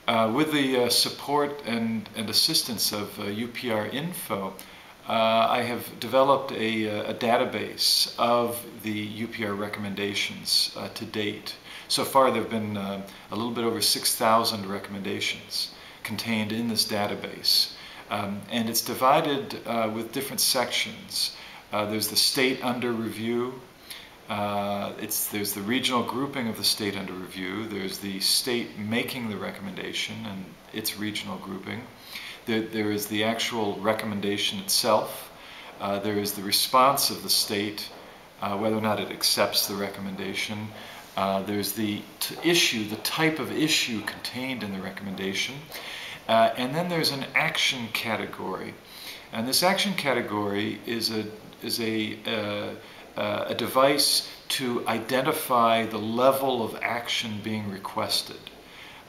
With the support and assistance of UPR-info, I have developed a database of the UPR recommendations to date. So far there have been a little bit over 6,000 recommendations contained in this database. And it's divided with different sections. There's the state under review. There's the regional grouping of the state under review. There's the state making the recommendation and its regional grouping. There is the actual recommendation itself. There is the response of the state, whether or not it accepts the recommendation. There's the issue, the type of issue contained in the recommendation. And then there's an action category. And this action category is a device to identify the level of action being requested.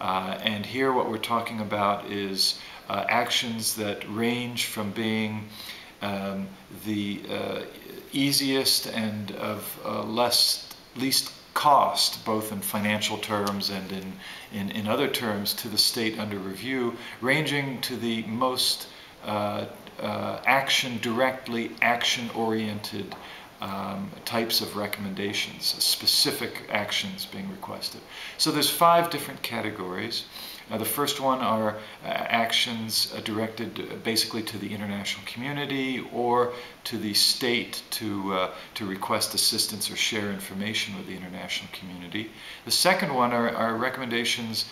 And here what we're talking about is actions that range from being the easiest and of least cost, both in financial terms and in other terms, to the state under review, ranging to the most directly action-oriented types of recommendations, specific actions being requested. So there's 5 different categories. The first one are actions directed basically to the international community or to the state to request assistance or share information with the international community. The second one are recommendations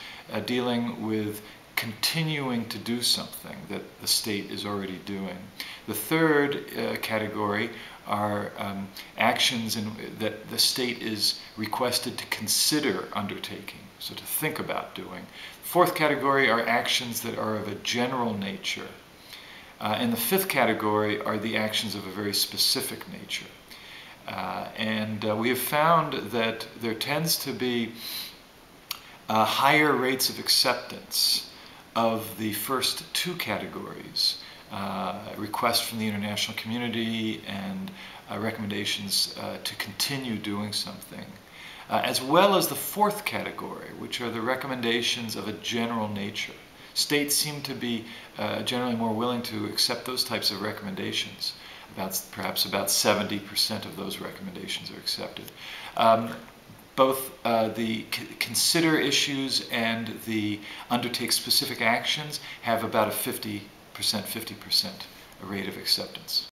dealing with continuing to do something that the state is already doing. The third category are actions that the state is requested to consider undertaking, so to think about doing. The fourth category are actions that are of a general nature. And the fifth category are the actions of a very specific nature. We have found that there tends to be higher rates of acceptance of the first 2 categories, requests from the international community and recommendations to continue doing something, as well as the fourth category, which are the recommendations of a general nature. States seem to be generally more willing to accept those types of recommendations. Perhaps about 70% of those recommendations are accepted. Both the consider issues and the undertake specific actions have about a 50% rate of acceptance.